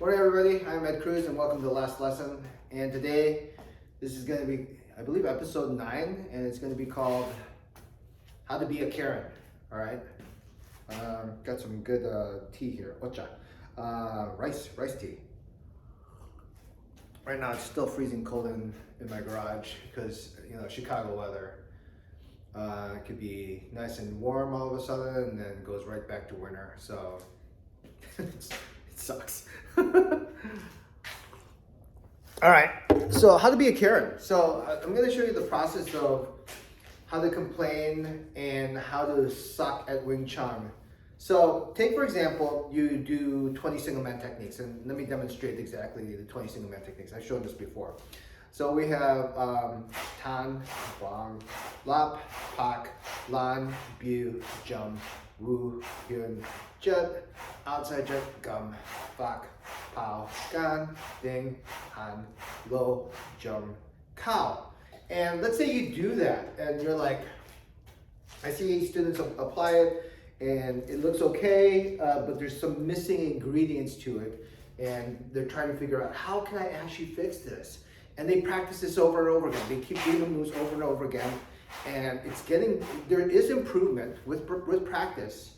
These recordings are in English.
Morning everybody, I'm Ed Cruz and welcome to the last lesson. And today, this is going to be, I believe, episode 9, and it's going to be called How to Be a Karen. Alright? Got some good tea here, ocha. Rice tea. Right now it's still freezing cold in my garage because, Chicago weather. It could be nice and warm all of a sudden and then goes right back to winter. So, it sucks. All right, so how to be a Karen. So I'm going to show you the process of how to complain and how to suck at Wing Chun. So take, for example, you do 20 single man techniques, and let me demonstrate exactly the 20 single man techniques. I've shown this before. So we have Tan, Bang, Lap, Pak, Lan, Bu, Jump, Wu, Yun, Jut, outside jut, Gum, Fak, Pow, Gan, Ding, Han, Lo, Jump, Cow. And let's say you do that and you're like, I see students apply it and it looks okay, but there's some missing ingredients to it and they're trying to figure out how can I actually fix this? And they practice this over and over again. They keep doing the moves over and over again. And there is improvement with practice,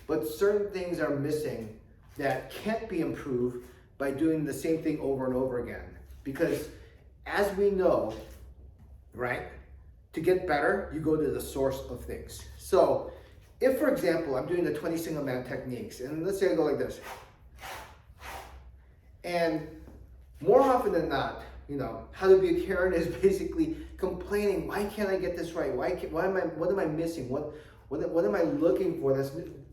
but certain things are missing that can't be improved by doing the same thing over and over again. Because as we know, right, to get better, you go to the source of things. So if, for example, I'm doing the 20 single man techniques, and let's say I go like this. And more often than not, how to be a Karen is basically complaining, why can't I get this right? What am I missing? What am I looking for that's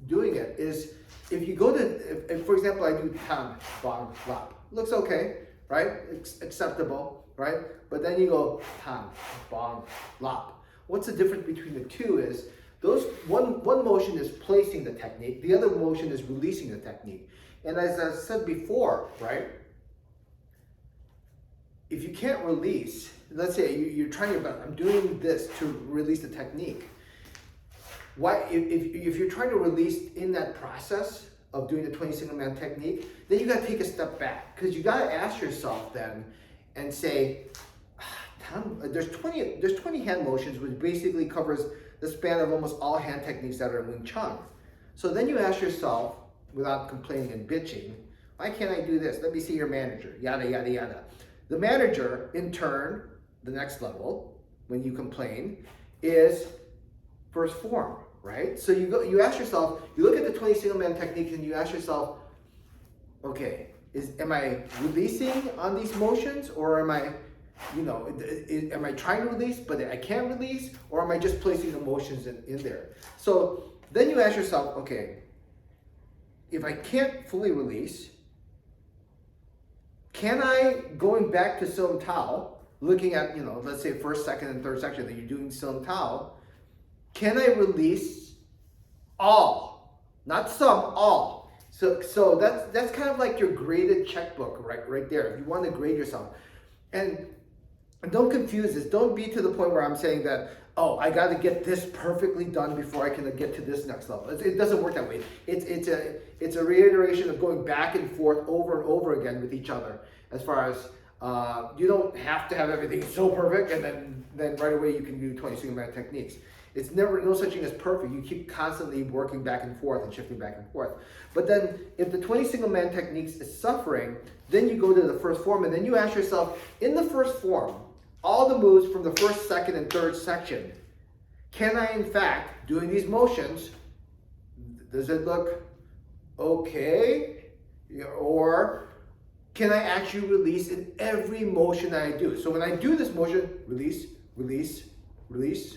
doing it? Is if you go to, if for example, I do Tan, Bang, Lap. Looks okay, right? Acceptable, right? But then you go Tan, Bang, Lap. What's the difference between the two is, one motion is placing the technique, the other motion is releasing the technique. And as I said before, right? If you can't release, let's say you're trying your best, I'm doing this to release the technique. Why, if you're trying to release in that process of doing the 20 single man technique, then you got to take a step back, because you got to ask yourself then and say, there's 20 hand motions, which basically covers the span of almost all hand techniques that are in Wing Chun. So then you ask yourself, without complaining and bitching, why can't I do this? Let me see your manager, yada, yada, yada. The manager, in turn, the next level, when you complain, is first form, right? So you ask yourself, you look at the 20 single man technique and you ask yourself, okay, am I releasing on these motions, or am I, am I trying to release but I can't release, or am I just placing the motions in there? So then you ask yourself, okay, if I can't fully release, can I, going back to Sim Tao, looking at, let's say first, second, and third section that you're doing Sim Tao, can I release all? Not some, all. So that's kind of like your graded checkbook right there, if you want to grade yourself. And don't confuse this. Don't be to the point where I'm saying that, oh, I got to get this perfectly done before I can get to this next level. It doesn't work that way. It's a reiteration of going back and forth over and over again with each other. As far as you don't have to have everything so perfect and then right away you can do 20 single man techniques. It's never, no such thing as perfect. You keep constantly working back and forth and shifting back and forth. But then if the 20 single man techniques is suffering, then you go to the first form and then you ask yourself, in the first form, all the moves from the first, second, and third section, can I in fact, doing these motions, does it look okay? Or can I actually release in every motion that I do? So when I do this motion, release, release, release,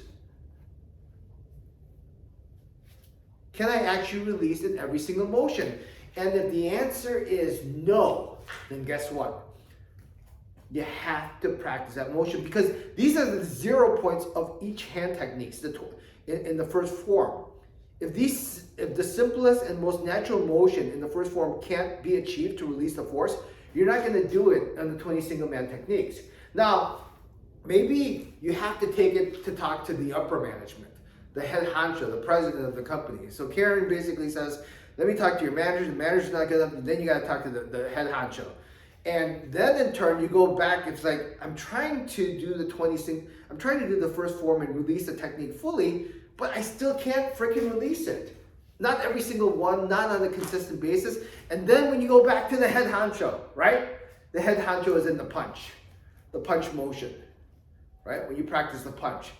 can I actually release in every single motion? And if the answer is no, then guess what? You have to practice that motion, because these are the 0 points of each hand techniques in the first form. If the simplest and most natural motion in the first form can't be achieved to release the force, you're not going to do it on the 20 single man techniques. Now, maybe you have to take it to talk to the upper management, the head honcho, the president of the company. So Karen basically says, Let me talk to your manager. The manager's not good enough. Then you got to talk to the head honcho. And then in turn, you go back. It's like, I'm trying to do the 20 I'm trying to do the first form and release the technique fully, but I still can't freaking release it. Not every single one, not on a consistent basis. And then when you go back to the head honcho, right? The head honcho is in the punch motion, right? When you practice the punch.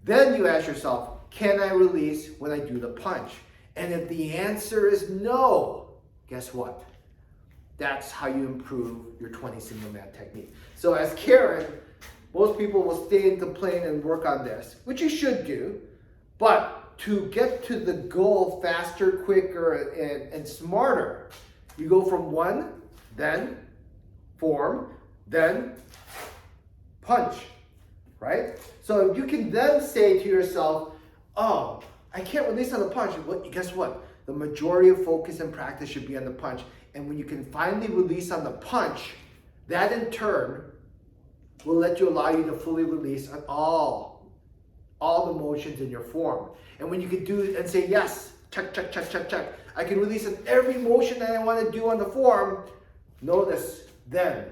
Then you ask yourself, can I release when I do the punch? And if the answer is no, guess what? That's how you improve your 20 single man technique. So as Karen, most people will stay and complain and work on this, which you should do, but to get to the goal faster, quicker, and smarter, you go from one, then form, then punch, right? So you can then say to yourself, oh, I can't release on the punch. Well, guess what? The majority of focus and practice should be on the punch. And when you can finally release on the punch, that in turn will allow you to fully release on all the motions in your form. And when you can do it and say, yes, check, check, check, check, check. I can release on every motion that I want to do on the form. Notice then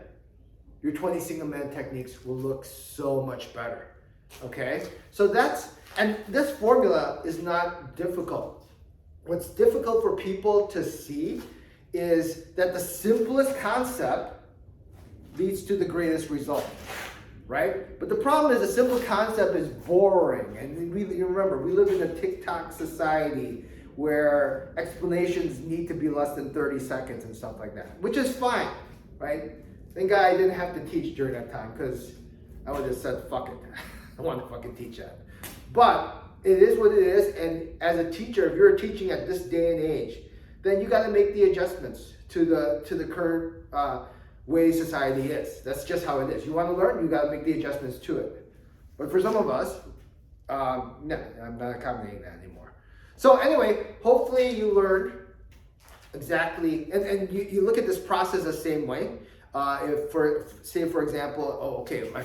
your 20 single man techniques will look so much better. Okay? So and this formula is not difficult. What's difficult for people to see is that the simplest concept leads to the greatest result, right? But the problem is the simple concept is boring. And you remember, we live in a TikTok society where explanations need to be less than 30 seconds and stuff like that, which is fine, right? Thank God I didn't have to teach during that time, because I would have said, fuck it. I want to fucking teach that. But it is what it is, and as a teacher, if you're teaching at this day and age, then you got to make the adjustments to the current way society is. That's just how it is. You want to learn, you got to make the adjustments to it. But for some of us, no, I'm not accommodating that anymore. So anyway, hopefully you learned exactly, and you look at this process the same way. If for example, oh, okay, my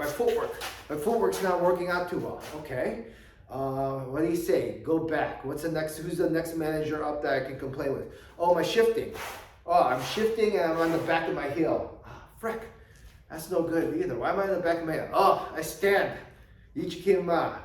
footwork's not working out too well. Okay, what do you say? Go back. Who's the next manager up that I can complain with? Oh, my shifting. Oh, I'm shifting and I'm on the back of my heel. Oh, frick, that's no good either. Why am I on the back of my heel? Oh, I stand. Ichikima.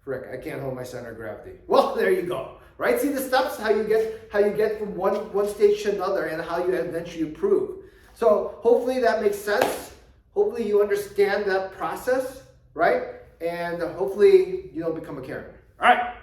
Frick, I can't hold my center of gravity. Well, there you go. Right? See the steps, how you get from one stage to another, and how you eventually improve. So hopefully that makes sense. Hopefully you understand that process, right? And hopefully you don't become a Karen. All right.